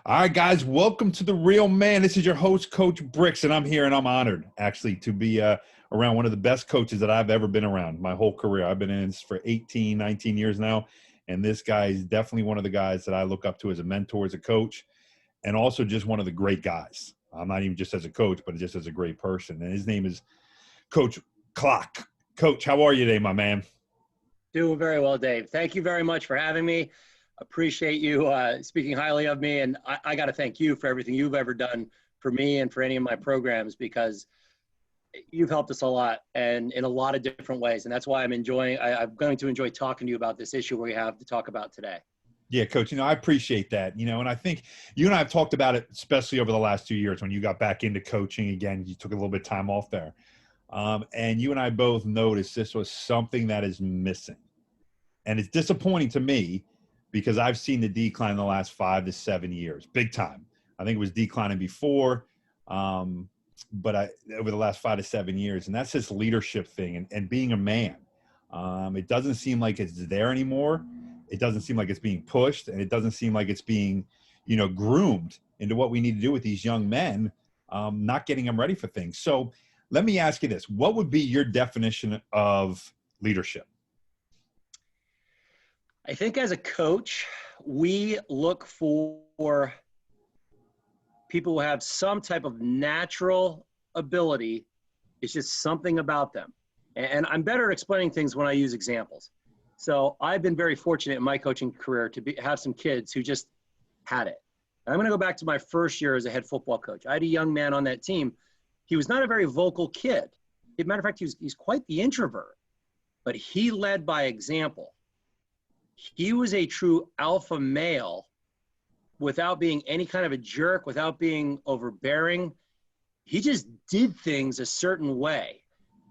All right, guys, welcome to The Real Man. This is your host, Coach Bricks, and I'm here and I'm honored, actually, to be around one of the best coaches that I've ever been around my whole career. I've been in this for 18, 19 years now, and this guy is definitely one of the guys that I look up to as a mentor, as a coach, and also just one of the great guys. I'm not even just as a coach, but just as a great person, and his name is Coach Klock. Coach, how are you today, my man? Doing very well, Dave. Thank you very much for having me. Appreciate you speaking highly of me. And I got to thank you for everything you've ever done for me and for any of my programs, because you've helped us a lot and in a lot of different ways. And that's why I'm going to enjoy talking to you about this issue we have to talk about today. Yeah, Coach, I appreciate that, and I think you and I have talked about it, especially over the last 2 years when you got back into coaching again. You took a little bit of time off there. And you and I both noticed this was something that is missing. And it's disappointing to me because I've seen the decline in the last 5 to 7 years, big time. I think it was declining before, but over the last 5 to 7 years. And that's this leadership thing and being a man. It doesn't seem like it's there anymore. It doesn't seem like it's being pushed, and it doesn't seem like it's being, groomed into what we need to do with these young men, not getting them ready for things. So let me ask you this. What would be your definition of leadership? I think as a coach, we look for people who have some type of natural ability. It's just something about them. And I'm better at explaining things when I use examples. So I've been very fortunate in my coaching career to have some kids who just had it. And I'm going to go back to my first year as a head football coach. I had a young man on that team. He was not a very vocal kid. As a matter of fact, he's quite the introvert, but he led by example. He was a true alpha male without being any kind of a jerk, without being overbearing. He just did things a certain way.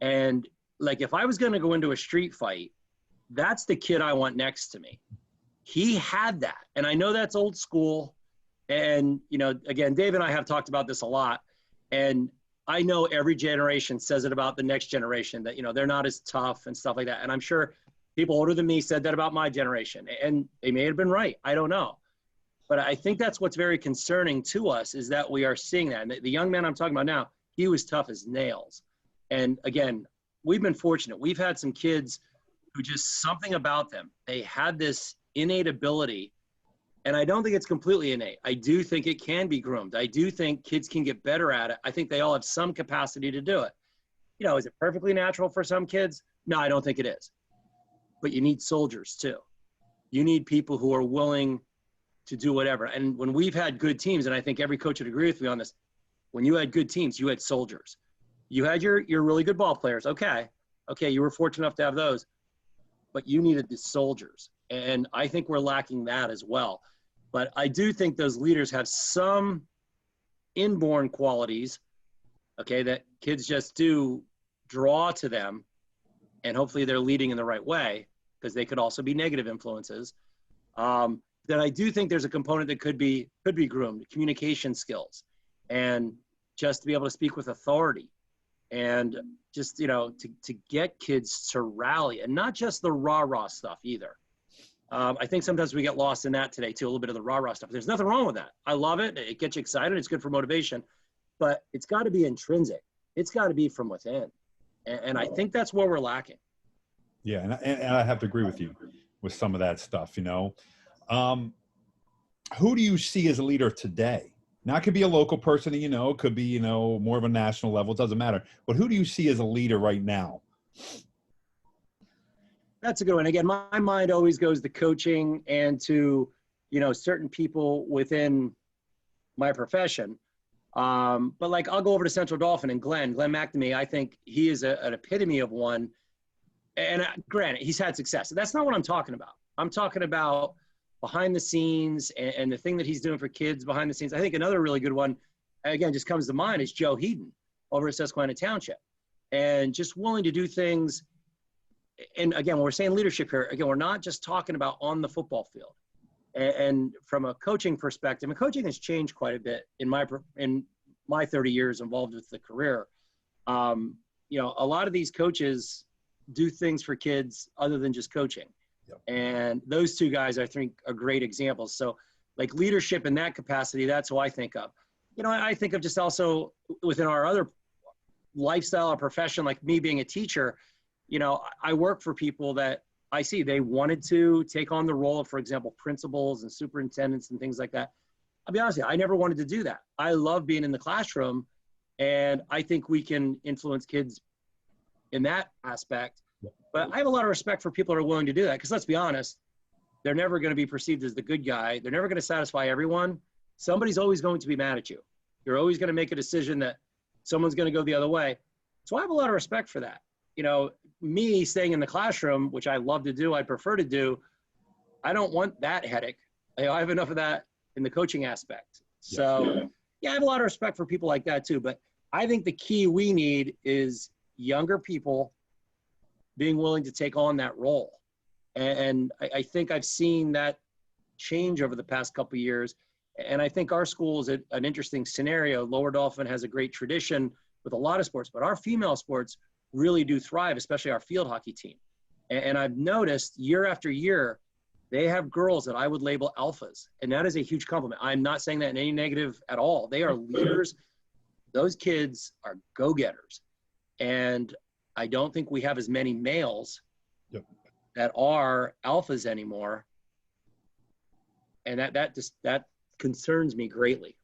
And like, if I was going to go into a street fight, that's the kid I want next to me. He had that. And I know that's old school. And, again, Dave and I have talked about this a lot. And I know every generation says it about the next generation that, they're not as tough and stuff like that. And I'm sure people older than me said that about my generation, and they may have been right. I don't know. But I think that's what's very concerning to us, is that we are seeing that. And the young man I'm talking about now, he was tough as nails. And again, we've been fortunate. We've had some kids who just something about them. They had this innate ability, and I don't think it's completely innate. I do think it can be groomed. I do think kids can get better at it. I think they all have some capacity to do it. Is it perfectly natural for some kids? No, I don't think it is. But you need soldiers too. You need people who are willing to do whatever. And when we've had good teams, and I think every coach would agree with me on this, when you had good teams, you had soldiers. You had your really good ball players. Okay, you were fortunate enough to have those. But you needed the soldiers. And I think we're lacking that as well. But I do think those leaders have some inborn qualities, that kids just do draw to them. And hopefully they're leading in the right way, because they could also be negative influences. Then I do think there's a component that could be groomed, communication skills, and just to be able to speak with authority, and just, to get kids to rally, and not just the rah-rah stuff either. I think sometimes we get lost in that today too, a little bit of the rah-rah stuff. There's nothing wrong with that. I love it. It gets you excited. It's good for motivation, but it's got to be intrinsic. It's got to be from within. And I think that's where we're lacking. Yeah, and I have to agree with you with some of that stuff, Who do you see as a leader today? Now, it could be a local person, it could be, more of a national level. It doesn't matter. But who do you see as a leader right now? That's a good one. Again, my mind always goes to coaching and to, certain people within my profession. But like, I'll go over to Central Dolphin and Glenn McNamee. I think he is an epitome of one. And granted, he's had success. That's not what I'm talking about. I'm talking about behind the scenes and the thing that he's doing for kids behind the scenes. I think another really good one, again, just comes to mind, is Joe Heaton over at Susquehanna Township. And just willing to do things. And again, when we're saying leadership here, again, we're not just talking about on the football field. And from a coaching perspective, and coaching has changed quite a bit in my 30 years involved with the career. A lot of these coaches do things for kids other than just coaching. Yep. And those two guys, I think, are great examples. So like leadership in that capacity, that's who I think of. You know, I think of just also within our other lifestyle or profession, like me being a teacher, you know, I work for people that I see they wanted to take on the role of, for example, principals and superintendents and things like that. I'll be honest with you, I never wanted to do that. I love being in the classroom, and I think we can influence kids in that aspect. But I have a lot of respect for people that are willing to do that, because let's be honest, they're never going to be perceived as the good guy. They're never going to satisfy everyone. Somebody's always going to be mad at you. You're always going to make a decision that someone's going to go the other way. So I have a lot of respect for that. You know, me staying in the classroom, which I love to do, I prefer to do, I don't want that headache. I have enough of that in the coaching aspect. So yeah, I have a lot of respect for people like that too. But I think the key we need is younger people being willing to take on that role. And I think I've seen that change over the past couple of years. And I think our school is an interesting scenario. Lower Dolphin has a great tradition with a lot of sports, but our female sports really do thrive, especially our field hockey team. And I've noticed year after year, they have girls that I would label alphas. And that is a huge compliment. I'm not saying that in any negative at all. They are leaders. Those kids are go-getters. And I don't think we have as many males that are alphas anymore. And that concerns me greatly.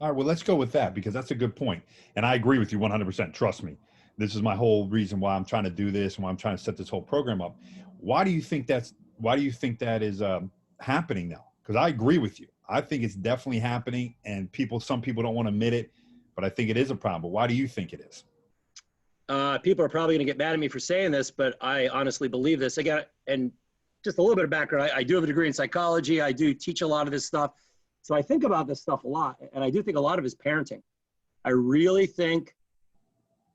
All right, well, let's go with that, because that's a good point. And I agree with you 100%. Trust me. This is my whole reason why I'm trying to do this and why I'm trying to set this whole program up. Why do you think that is happening now? Because I agree with you. I think it's definitely happening, and some people don't want to admit it, but I think it is a problem. But why do you think it is? People are probably going to get mad at me for saying this, but I honestly believe this. Again, and just a little bit of background, I do have a degree in psychology. I do teach a lot of this stuff. So I think about this stuff a lot, and I do think a lot of it is parenting. I really think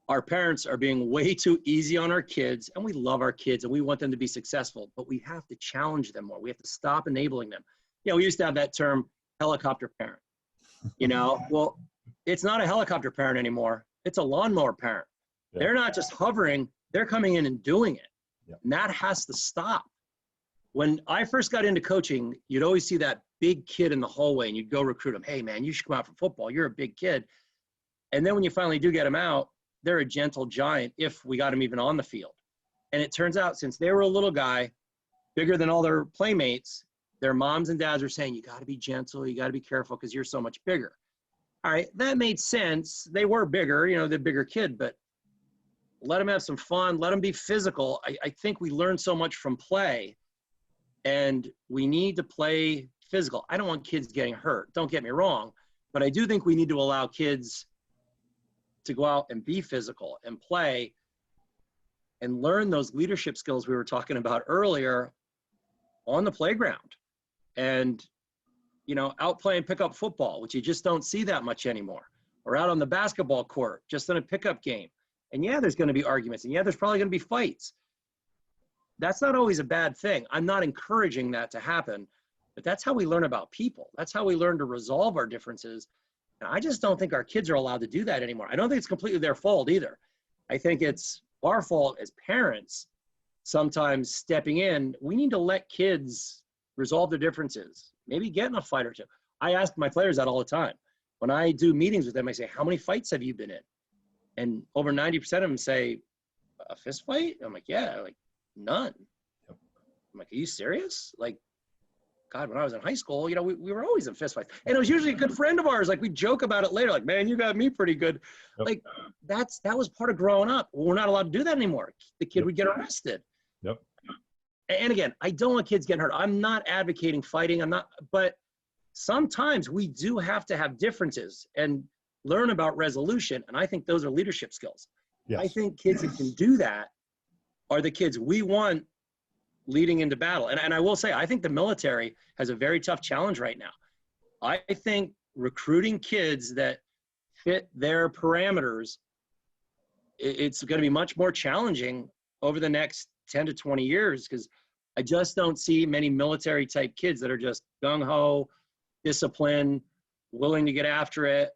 our parents are being way too easy on our kids, and we love our kids and we want them to be successful, but we have to challenge them more. We have to stop enabling them. You know, we used to have that term helicopter parent, you know, well, it's not a helicopter parent anymore. It's a lawnmower parent. Yeah. They're not just hovering, they're coming in and doing it. Yeah. And that has to stop. When I first got into coaching, you'd always see that big kid in the hallway and you'd go recruit him. Hey man, you should come out for football. You're a big kid. And then when you finally do get them out, they're a gentle giant if we got them even on the field. And it turns out, since they were a little guy, bigger than all their playmates, their moms and dads are saying, you got to be gentle, you got to be careful because you're so much bigger. All right, that made sense. They were bigger, you know, the bigger kid, but let them have some fun, let them be physical. I think we learn so much from play, and we need to play physical. I don't want kids getting hurt, don't get me wrong, but I do think we need to allow kids to go out and be physical and play and learn those leadership skills we were talking about earlier on the playground. And, you know, out playing pickup football, which you just don't see that much anymore, or out on the basketball court, just in a pickup game. And yeah, there's going to be arguments, and yeah, there's probably going to be fights. That's not always a bad thing. I'm not encouraging that to happen, but that's how we learn about people. That's how we learn to resolve our differences. And I just don't think our kids are allowed to do that anymore. I don't think it's completely their fault either. I think it's our fault as parents sometimes stepping in. We need to let kids resolve their differences, maybe get in a fight or two. I ask my players that all the time. When I do meetings with them, I say, how many fights have you been in? And over 90% of them say, a fist fight? I'm like, yeah, like none. I'm like, are you serious? Like, God, when I was in high school, you know, we were always in fist fights. And it was usually a good friend of ours. Like, we joke about it later. Like, man, you got me pretty good. Yep. Like, that was part of growing up. Well, we're not allowed to do that anymore. The kid would get arrested. Yep. And again, I don't want kids getting hurt. I'm not advocating fighting. But sometimes we do have to have differences and learn about resolution. And I think those are leadership skills. Yes. I think kids that can do that are the kids we want leading into battle. And I will say, I think the military has a very tough challenge right now. I think recruiting kids that fit their parameters, it's going to be much more challenging over the next 10 to 20 years, because I just don't see many military type kids that are just gung-ho, disciplined, willing to get after it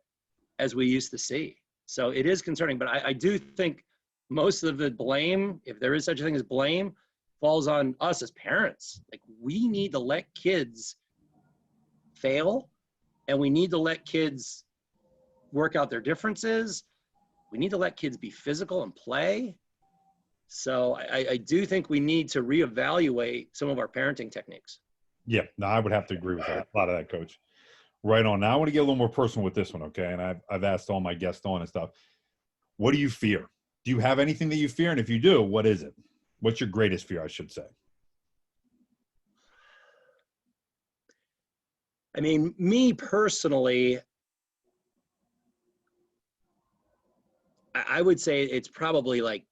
as we used to see. So it is concerning, but I do think most of the blame, if there is such a thing as blame, falls on us as parents. Like, we need to let kids fail, and we need to let kids work out their differences. We need to let kids be physical and play. So I do think we need to reevaluate some of our parenting techniques. Yeah, no, I would have to agree with that. A lot of that, Coach. Right on. Now I want to get a little more personal with this one, okay? And I've asked all my guests on and stuff. What do you fear? Do you have anything that you fear? And if you do, what is it? What's your greatest fear, I should say? I mean, me personally, I would say it's probably like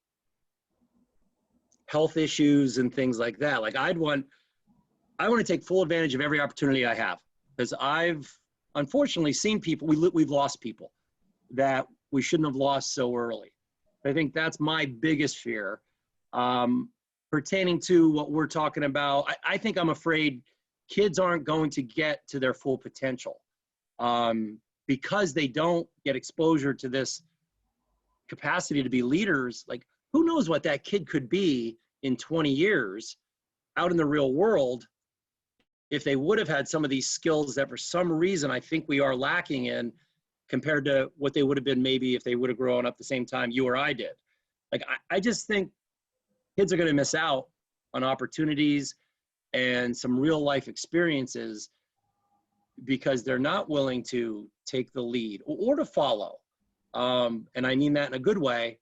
health issues and things like that. Like I want to take full advantage of every opportunity I have, because I've unfortunately seen people, we've lost people that we shouldn't have lost so early. I think that's my biggest fear. Pertaining to what we're talking about, I think I'm afraid kids aren't going to get to their full potential because they don't get exposure to this capacity to be leaders. Like, who knows what that kid could be in 20 years out in the real world if they would have had some of these skills that for some reason I think we are lacking in compared to what they would have been maybe if they would have grown up the same time you or I did. Like, I just think kids are going to miss out on opportunities and some real life experiences because they're not willing to take the lead or to follow. And I mean that in a good way.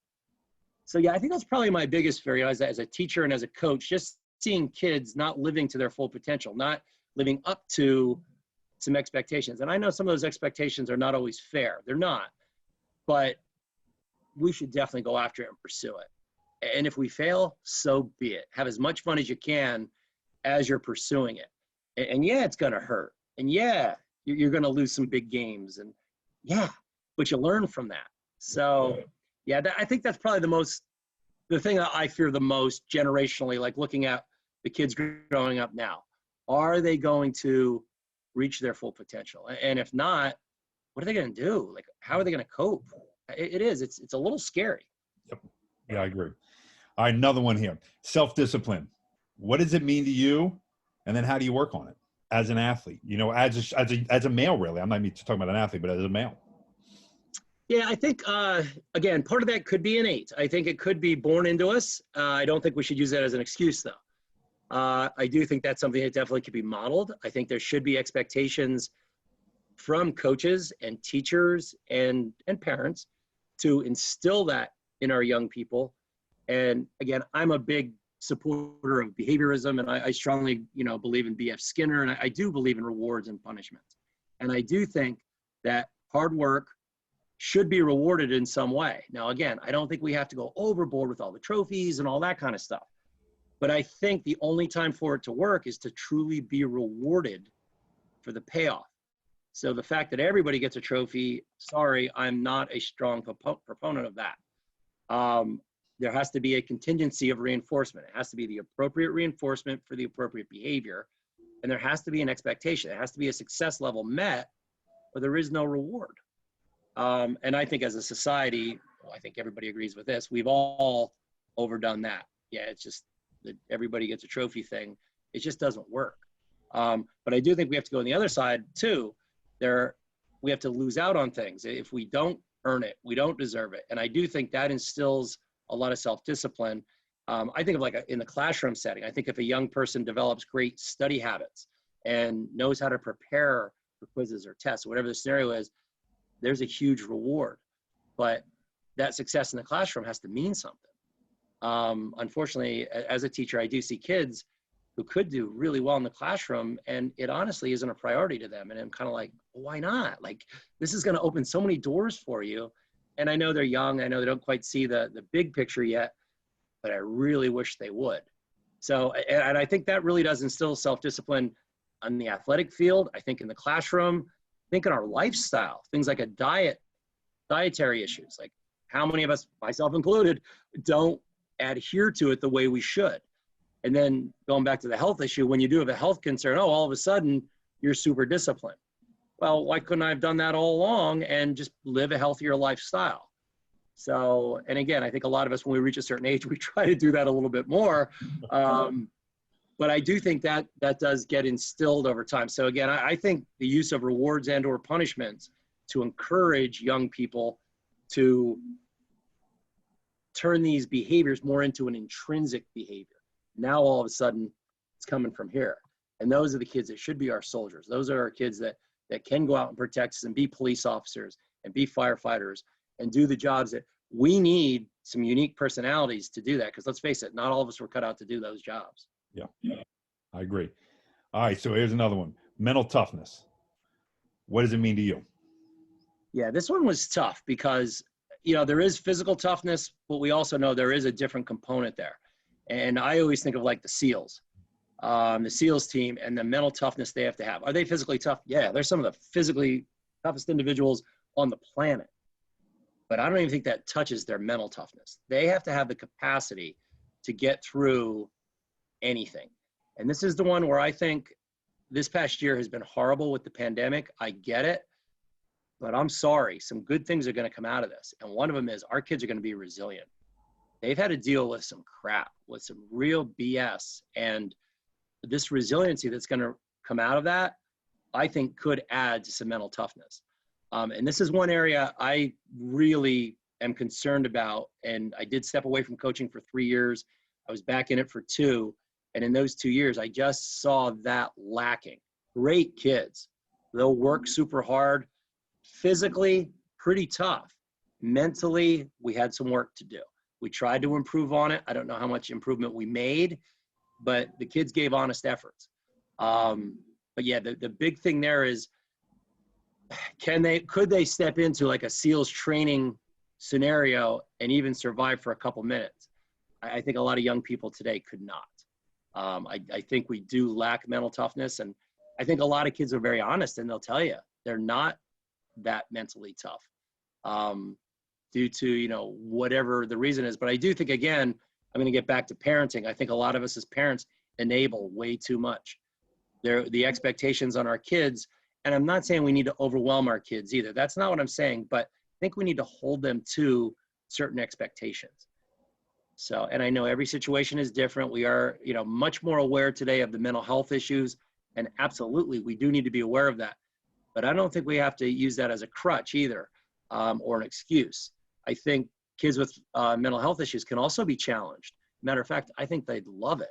So yeah, I think that's probably my biggest fear as a teacher and as a coach, just seeing kids not living to their full potential, not living up to some expectations. And I know some of those expectations are not always fair. They're not, but we should definitely go after it and pursue it. And if we fail, so be it. Have as much fun as you can as you're pursuing it. And yeah, it's going to hurt. And yeah, you're going to lose some big games. And yeah, but you learn from that. So yeah, I think that's probably the thing that I fear the most generationally, like looking at the kids growing up now. Are they going to reach their full potential? And if not, what are they going to do? Like, how are they going to cope? It's a little scary. Yep. Yeah, I agree. All right, another one here. Self-discipline. What does it mean to you? And then how do you work on it as an athlete? You know, as a male, really. I'm not even talking about an athlete, but as a male. Yeah, I think, again, part of that could be innate. I think it could be born into us. I don't think we should use that as an excuse, though. I do think that's something that definitely could be modeled. I think there should be expectations from coaches and teachers and parents to instill that in our young people. And again, I'm a big supporter of behaviorism, and I strongly, believe in B.F. Skinner, and I do believe in rewards and punishments. And I do think that hard work should be rewarded in some way. Now, again, I don't think we have to go overboard with all the trophies and all that kind of stuff. But I think the only time for it to work is to truly be rewarded for the payoff. So the fact that everybody gets a trophy, sorry, I'm not a strong proponent of that. There has to be a contingency of reinforcement. It has to be the appropriate reinforcement for the appropriate behavior. And there has to be an expectation. There has to be a success level met, or there is no reward. And I think as a society, I think everybody agrees with this, we've all overdone that. Yeah, it's just that everybody gets a trophy thing. It just doesn't work. But I do think we have to go on the other side too. We have to lose out on things. If we don't earn it, we don't deserve it. And I do think that instills a lot of self-discipline. I think of in the classroom setting, I think if a young person develops great study habits and knows how to prepare for quizzes or tests, whatever the scenario is, there's a huge reward. But that success in the classroom has to mean something. Unfortunately, as a teacher, I do see kids who could do really well in the classroom, and it honestly isn't a priority to them. And I'm kind of like, why not? Like, this is going to open so many doors for you. And I know they're young. I know they don't quite see the big picture yet, but I really wish they would. So, and I think that really does instill self-discipline on the athletic field. I think in the classroom, I think in our lifestyle, things like dietary issues, like how many of us, myself included, don't adhere to it the way we should. And then going back to the health issue, when you do have a health concern, all of a sudden you're super disciplined. Well, why couldn't I have done that all along and just live a healthier lifestyle? So, and again, I think a lot of us, when we reach a certain age, we try to do that a little bit more. But I do think that does get instilled over time. So again, I think the use of rewards and or punishments to encourage young people to turn these behaviors more into an intrinsic behavior. Now all of a sudden it's coming from here. And those are the kids that should be our soldiers. Those are our kids that can go out and protect us and be police officers and be firefighters and do the jobs that we need. Some unique personalities to do that, because let's face it, not all of us were cut out to do those jobs. Yeah, I agree. All right, so here's another one. Mental toughness. What does it mean to you? Yeah, this one was tough because, there is physical toughness, but we also know there is a different component there. And I always think of like the SEALs team and the mental toughness they have to have. Are they physically tough? Yeah, they're some of the physically toughest individuals on the planet. But I don't even think that touches their mental toughness. They have to have the capacity to get through anything. And this is the one where I think this past year has been horrible with the pandemic. I get it, but I'm sorry. Some good things are going to come out of this. And one of them is our kids are going to be resilient. They've had to deal with some crap, with some real BS. And this resiliency that's going to come out of that, I think could add to some mental toughness. And this is one area I really am concerned about. And I did step away from coaching for 3 years. I was back in it for 2. And in those 2 years, I just saw that lacking. Great kids. They'll work super hard. Physically, pretty tough. Mentally, we had some work to do. We tried to improve on it. I don't know how much improvement we made, but the kids gave honest efforts. But yeah, the big thing there is, could they step into like a SEALs training scenario and even survive for a couple minutes? I think a lot of young people today could not. I think we do lack mental toughness, and I think a lot of kids are very honest, and they'll tell you they're not that mentally tough due to whatever the reason is. But I do think, again, I'm going to get back to parenting. I think a lot of us as parents enable way too much. The expectations on our kids, and I'm not saying we need to overwhelm our kids either. That's not what I'm saying, but I think we need to hold them to certain expectations. So, and I know every situation is different. We are, much more aware today of the mental health issues, and absolutely, we do need to be aware of that. But I don't think we have to use that as a crutch either, or an excuse. I think kids with mental health issues can also be challenged. Matter of fact, I think they'd love it.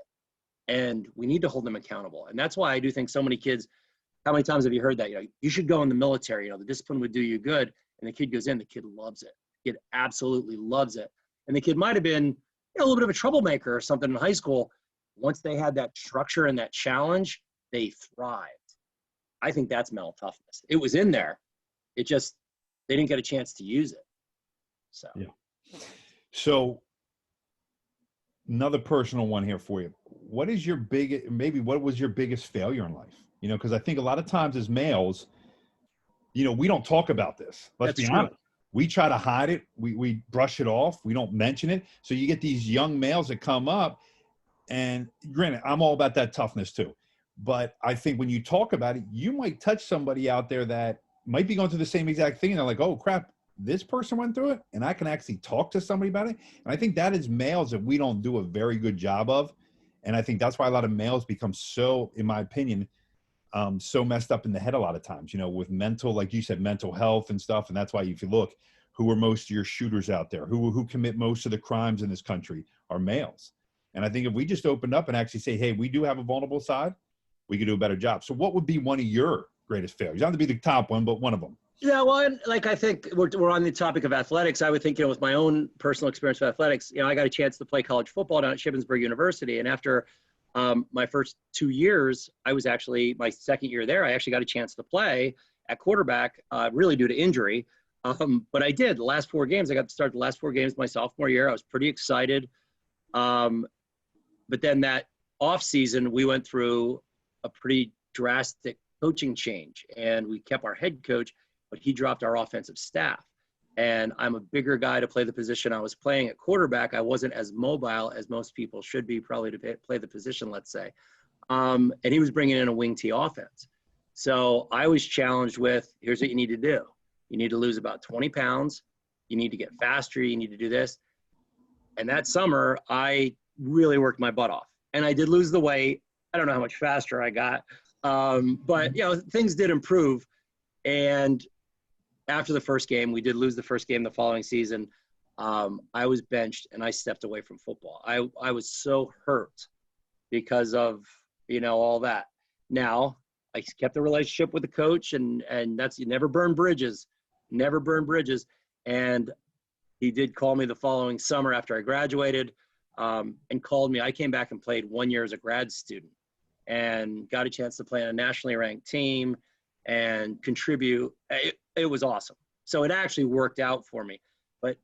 And we need to hold them accountable. And that's why I do think so many kids, how many times have you heard that? You should go in the military, the discipline would do you good. And the kid goes in, the kid loves it. The kid absolutely loves it. And the kid might have been a little bit of a troublemaker or something in high school. Once they had that structure and that challenge, they thrived. I think that's mental toughness. It was in there. It just, they didn't get a chance to use it. So, yeah. So another personal one here for you. What was your biggest failure in life? Because I think a lot of times as males, we don't talk about this. Let's be honest. We try to hide it. We brush it off. We don't mention it. So you get these young males that come up, and granted, I'm all about that toughness too. But I think when you talk about it, you might touch somebody out there that might be going through the same exact thing. And they're like, oh crap, this person went through it, and I can actually talk to somebody about it. And I think that is males that we don't do a very good job of. And I think that's why a lot of males become so, in my opinion, so messed up in the head a lot of times, with mental, like you said, mental health and stuff. And that's why if you look, who are most of your shooters out there, who commit most of the crimes in this country are males. And I think if we just opened up and actually say, hey, we do have a vulnerable side, we could do a better job. So what would be one of your greatest failures? You don't have to be the top one, but one of them. Yeah, well, I think we're on the topic of athletics. I would think, with my own personal experience with athletics, I got a chance to play college football down at Shippensburg University. And after my first 2 years, I was actually, my second year there, I actually got a chance to play at quarterback, really due to injury. But I did. The last 4 games, I got to start the last 4 games my sophomore year. I was pretty excited. But then that off season, we went through a pretty drastic coaching change, and we kept our head coach, but he dropped our offensive staff. And I'm a bigger guy to play the position I was playing at quarterback. I wasn't as mobile as most people should be probably to play the position, let's say. And he was bringing in a wing T offense. So I was challenged with, here's what you need to do. You need to lose about 20 pounds. You need to get faster. You need to do this. And that summer, I really worked my butt off. And I did lose the weight. I don't know how much faster I got. But, things did improve. And after the first game, we did lose the first game the following season. I was benched and I stepped away from football. I was so hurt because of, all that. Now, I kept the relationship with the coach, and that's, you never burn bridges. And he did call me the following summer after I graduated, and called me. I came back and played 1 year as a grad student and got a chance to play on a nationally ranked team and contribute. It was awesome. So it actually worked out for me. But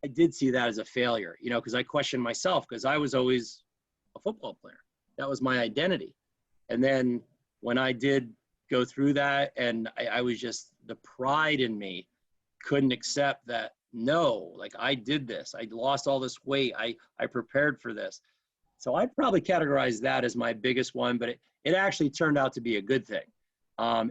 I did see that as a failure, because I questioned myself, because I was always a football player. That was my identity. And then when I did go through that, and I was just, the pride in me couldn't accept that, no, like, I did this. I lost all this weight. I prepared for this. So I'd probably categorize that as my biggest one, but it actually turned out to be a good thing.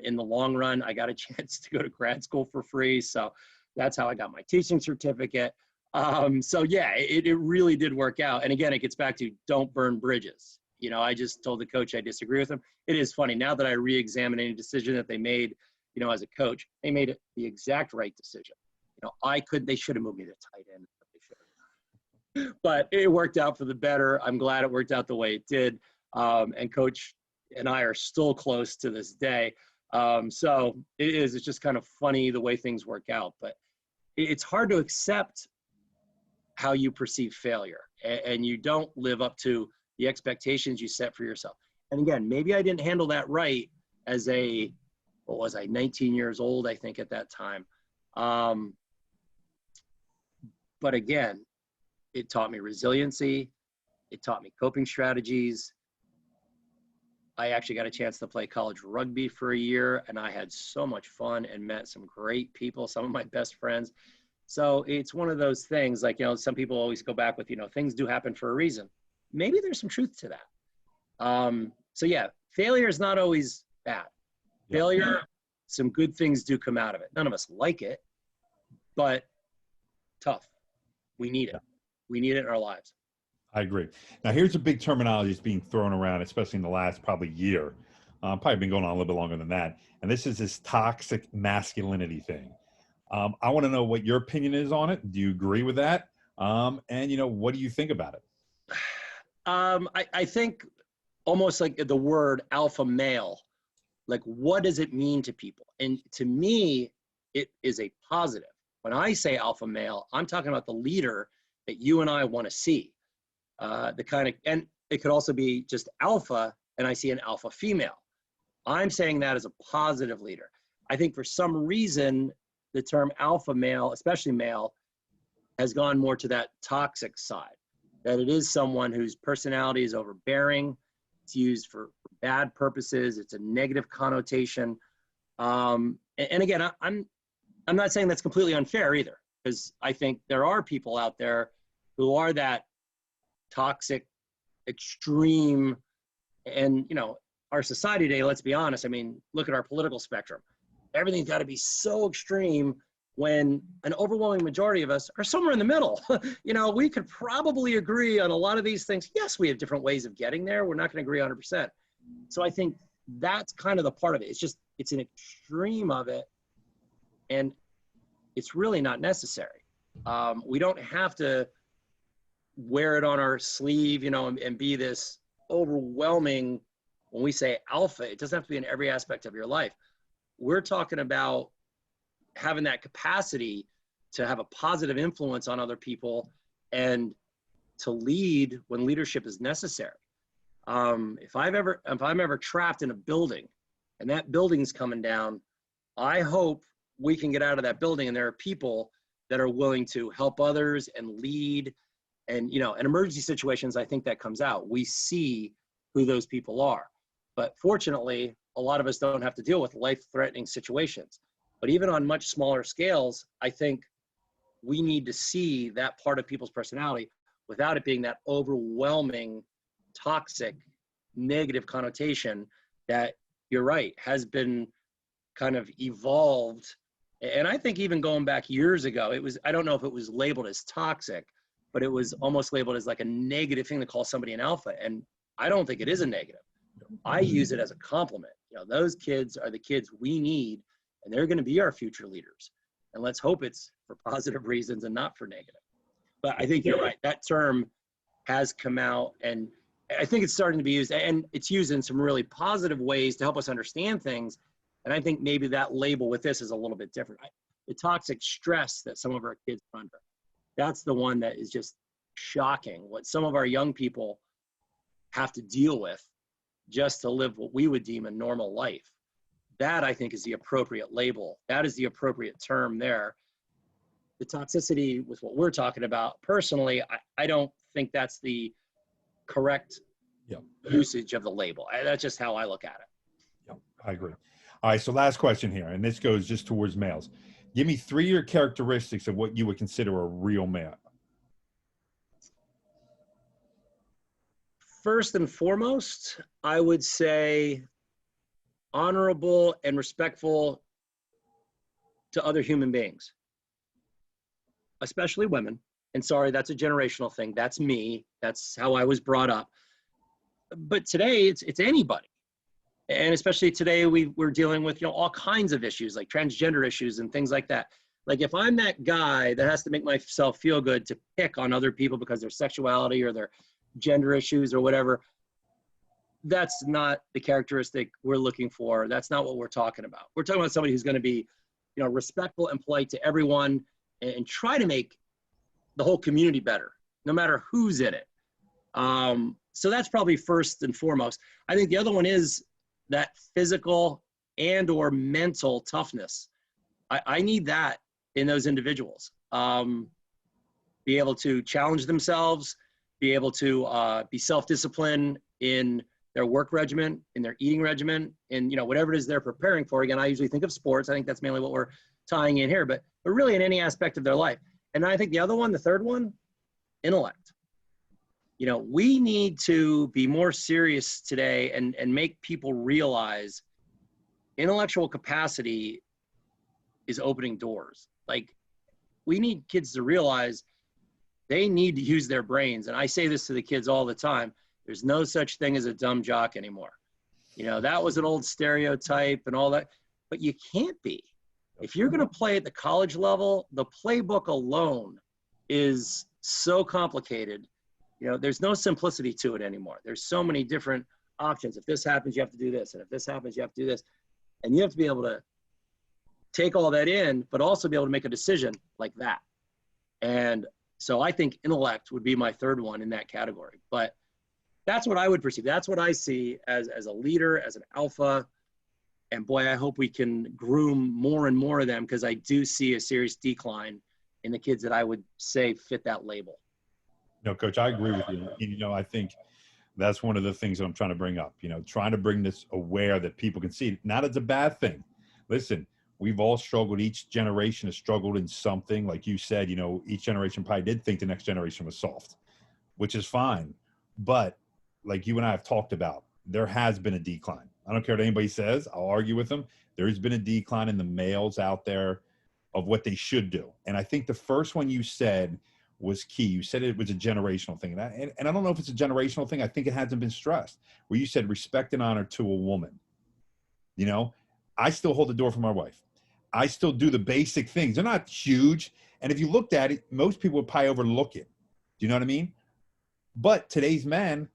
In the long run, I got a chance to go to grad school for free. So that's how I got my teaching certificate. So yeah, it really did work out. And again, it gets back to don't burn bridges. I just told the coach I disagree with him. It is funny now that I re-examine any decision that they made, as a coach, they made it the exact right decision. They should have moved me to tight end. But it worked out for the better. I'm glad it worked out the way it did. And coach and I are still close to this day. So it's just kind of funny the way things work out, but it's hard to accept how you perceive failure, and you don't live up to the expectations you set for yourself. And again, maybe I didn't handle that right as 19 years old, I think, at that time. But again, it taught me resiliency. It taught me coping strategies. I actually got a chance to play college rugby for a year, and I had so much fun and met some great people, some of my best friends. So it's one of those things, like, some people always go back with, things do happen for a reason. Maybe there's some truth to that. So yeah, failure is not always bad. Yeah. Failure, some good things do come out of it. None of us like it, but tough. We need it. We need it in our lives. I agree. Now, here's a big terminology that's being thrown around, especially in the last probably year. Probably been going on a little bit longer than that. And this is this toxic masculinity thing. I want to know what your opinion is on it. Do you agree with that? And, what do you think about it? I think almost like the word alpha male, like, what does it mean to people? And to me, it is a positive. When I say alpha male, I'm talking about the leader that you and I want to see. And it could also be just alpha, and I see an alpha female. I'm saying that as a positive leader. I think for some reason, the term alpha male, especially male, has gone more to that toxic side, that it is someone whose personality is overbearing. It's used for bad purposes. It's a negative connotation. And again, I'm not saying that's completely unfair either, because I think there are people out there who are that toxic, extreme, and our society today, let's be honest, look at our political spectrum. Everything's got to be so extreme when an overwhelming majority of us are somewhere in the middle. We could probably agree on a lot of these things. Yes, we have different ways of getting there. We're not going to agree 100%. So I think that's kind of the part of it. It's an extreme of it, and it's really not necessary. We don't have to wear it on our sleeve, and be this overwhelming. When we say alpha, it doesn't have to be in every aspect of your life. We're talking about having that capacity to have a positive influence on other people and to lead when leadership is necessary. If I'm ever trapped in a building and that building's coming down, I hope we can get out of that building and there are people that are willing to help others and lead. And, in emergency situations, I think that comes out. We see who those people are. But fortunately, a lot of us don't have to deal with life-threatening situations. But even on much smaller scales, I think we need to see that part of people's personality without it being that overwhelming, toxic, negative connotation that, you're right, has been kind of evolved. And I think even going back years ago, I don't know if it was labeled as toxic, but it was almost labeled as like a negative thing to call somebody an alpha. And I don't think it is a negative. I use it as a compliment. Those kids are the kids we need, and they're going to be our future leaders. And let's hope it's for positive reasons and not for negative. But I think you're right. That term has come out, and I think it's starting to be used, and it's used in some really positive ways to help us understand things. And I think maybe that label with this is a little bit different. The toxic stress that some of our kids are under, that's the one that is just shocking. What some of our young people have to deal with just to live what we would deem a normal life. That, I think, is the appropriate label. That is the appropriate term there. The toxicity with what we're talking about, personally, I don't think that's the correct usage of the label. That's just how I look at it. Yeah, I agree. All right, so last question here, and this goes just towards males. Give me 3 of your characteristics of what you would consider a real male. First and foremost, I would say honorable and respectful to other human beings, especially women. And sorry, that's a generational thing. That's me. That's how I was brought up. But today, it's anybody. And especially today, we're dealing with all kinds of issues, like transgender issues and things like that. Like, if I'm that guy that has to make myself feel good to pick on other people because their sexuality or their gender issues or whatever, that's not the characteristic we're looking for. That's not what we're talking about. We're talking about somebody who's going to be, respectful and polite to everyone, and try to make the whole community better, no matter who's in it. So that's probably first and foremost. I think the other one is that physical and or mental toughness. I need that in those individuals. Be able to challenge themselves, be able to be self-disciplined in their work regimen, in their eating regimen, in whatever it is they're preparing for. Again, I usually think of sports. I think that's mainly what we're tying in here, but really in any aspect of their life. And I think the other one, the third one, intellect. We need to be more serious today and make people realize intellectual capacity is opening doors. Like, we need kids to realize they need to use their brains. And I say this to the kids all the time. There's no such thing as a dumb jock anymore. That was an old stereotype and all that, but you can't be. If you're going to play at the college level, the playbook alone is so complicated. There's no simplicity to it anymore. There's so many different options. If this happens, you have to do this. And if this happens, you have to do this. And you have to be able to take all that in, but also be able to make a decision like that. And so I think intellect would be my third one in that category. But that's what I would perceive. That's what I see as a leader, as an alpha. And boy, I hope we can groom more and more of them, because I do see a serious decline in the kids that I would say fit that label. No, Coach, I agree with you. I think that's one of the things that I'm trying to bring up, trying to bring this aware that people can see, not as a bad thing. Listen, we've all struggled. Each generation has struggled in something. Like you said, each generation probably did think the next generation was soft, which is fine. But like you and I have talked about, there has been a decline. I don't care what anybody says. I'll argue with them. There's been a decline in the males out there of what they should do. And I think the first one you said was key. You said it was a generational thing. And I don't know if it's a generational thing. I think it hasn't been stressed. Where you said respect and honor to a woman. I still hold the door for my wife. I still do the basic things. They're not huge. And if you looked at it, most people would probably overlook it. Do you know what I mean? But today's men,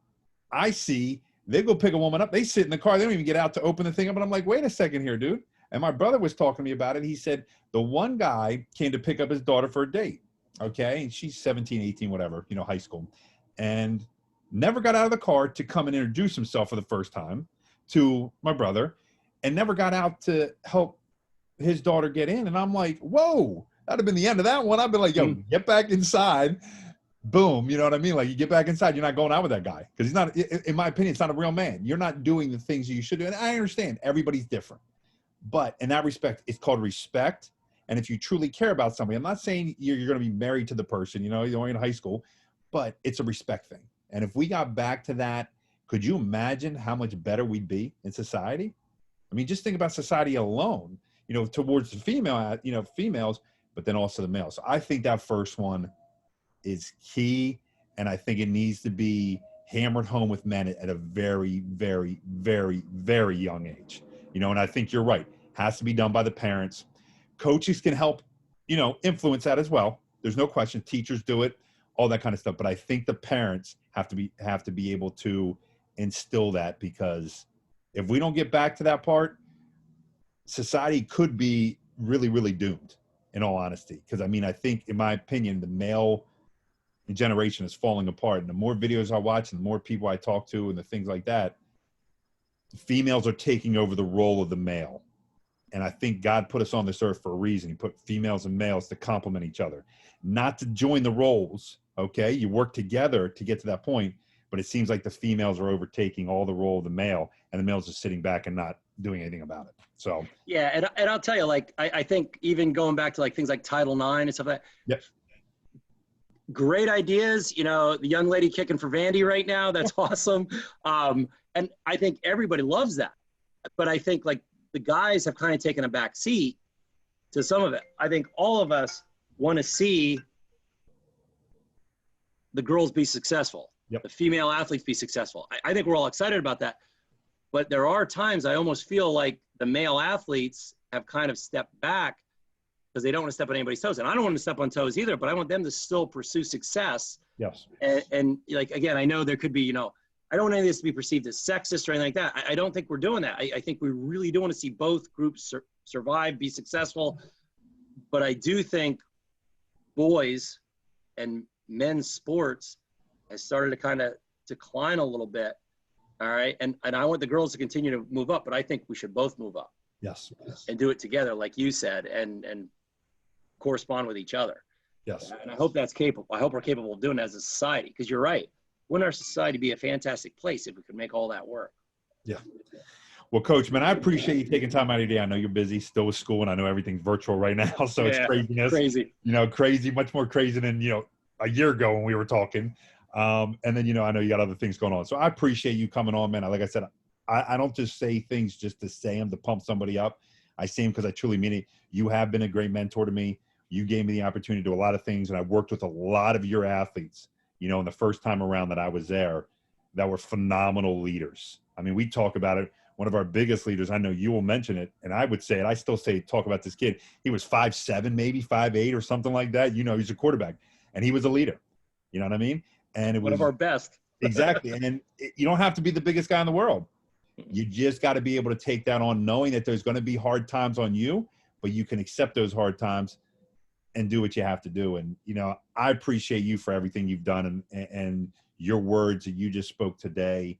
I see, they go pick a woman up. They sit in the car. They don't even get out to open the thing up. And I'm like, wait a second here, dude. And my brother was talking to me about it. He said the one guy came to pick up his daughter for a date. Okay. And she's 17, 18, whatever, high school. And never got out of the car to come and introduce himself for the first time to my brother, and never got out to help his daughter get in. And I'm like, whoa, that'd have been the end of that one. I've been like, yo, get back inside. Boom. You know what I mean? Like, you get back inside, you're not going out with that guy. Because he's not, in my opinion, it's not a real man. You're not doing the things you should do. And I understand everybody's different. But in that respect, it's called respect. And if you truly care about somebody, I'm not saying you're going to be married to the person, you're only in high school, but it's a respect thing. And if we got back to that, could you imagine how much better we'd be in society? I mean, just think about society alone, towards the females, but then also the males. So I think that first one is key. And I think it needs to be hammered home with men at a very, very, very, very young age. And I think you're right. Has to be done by the parents. Coaches can help, influence that as well. There's no question. Teachers do it, all that kind of stuff. But I think the parents have to be able to instill that, because if we don't get back to that part, society could be really, really doomed, in all honesty. Because I think, in my opinion, the male generation is falling apart. And the more videos I watch and the more people I talk to and the things like that, females are taking over the role of the male. And I think God put us on this earth for a reason. He put females and males to complement each other, not to join the roles. Okay. You work together to get to that point, but it seems like the females are overtaking all the role of the male, and the males are sitting back and not doing anything about it. So, yeah. And I'll tell you, like, I think even going back to like things like Title IX and stuff like that. yep. Great ideas. The young lady kicking for Vandy right now, that's awesome. And I think everybody loves that. But I think like the guys have kind of taken a back seat to some of it. I think all of us want to see the girls be successful, Yep. the female athletes be successful. I think we're all excited about that. But there are times I almost feel like the male athletes have kind of stepped back because they don't want to step on anybody's toes. And I don't want to step on toes either, but I want them to still pursue success. Yes. And like, again, I know there could be, I don't want any of this to be perceived as sexist or anything like that. I don't think we're doing that. I think we really do want to see both groups survive, be successful. But I do think boys and men's sports has started to kind of decline a little bit. All right. And I want the girls to continue to move up, but I think we should both move up. Yes. And do it together, like you said, and correspond with each other. Yes. And I hope that's capable. I hope we're capable of doing it as a society, because you're right. Wouldn't our society be a fantastic place if we could make all that work? Yeah. Well, Coach, man, I appreciate you taking time out of your day. I know you're busy still with school, and I know everything's virtual right now, so it's craziness. Crazy. Crazy, much more crazy than, a year ago when we were talking. And then, I know you got other things going on. So I appreciate you coming on, man. Like I said, I don't just say things just to say them, to pump somebody up. I say them because I truly mean it. You have been a great mentor to me. You gave me the opportunity to do a lot of things, and I worked with a lot of your athletes, in the first time around that I was there, that were phenomenal leaders. I mean, we talk about it. One of our biggest leaders, I know you will mention it, and I would say it. I still talk about this kid. He was 5'7", maybe 5'8", or something like that. He's a quarterback, and he was a leader. You know what I mean? And it was one of our best. Exactly. And you don't have to be the biggest guy in the world. You just got to be able to take that on, knowing that there's going to be hard times on you, but you can accept those hard times and do what you have to do. And, I appreciate you for everything you've done, and your words that you just spoke today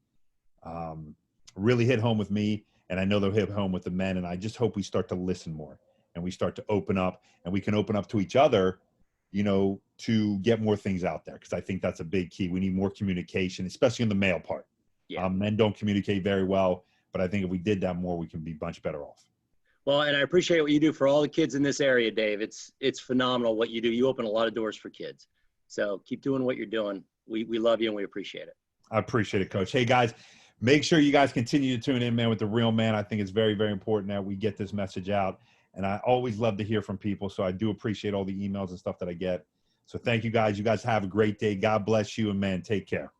really hit home with me. And I know they'll hit home with the men. And I just hope we start to listen more, and we start to open up, and we can open up to each other, to get more things out there. Cause I think that's a big key. We need more communication, especially in the male part. Yeah. Men don't communicate very well, but I think if we did that more, we can be much better off. Well, and I appreciate what you do for all the kids in this area, Dave. It's phenomenal what you do. You open a lot of doors for kids. So keep doing what you're doing. We love you and we appreciate it. I appreciate it, Coach. Hey, guys, make sure you guys continue to tune in, man, with The Real Man. I think it's very, very important that we get this message out. And I always love to hear from people. So I do appreciate all the emails and stuff that I get. So thank you, guys. You guys have a great day. God bless you. And, man, take care.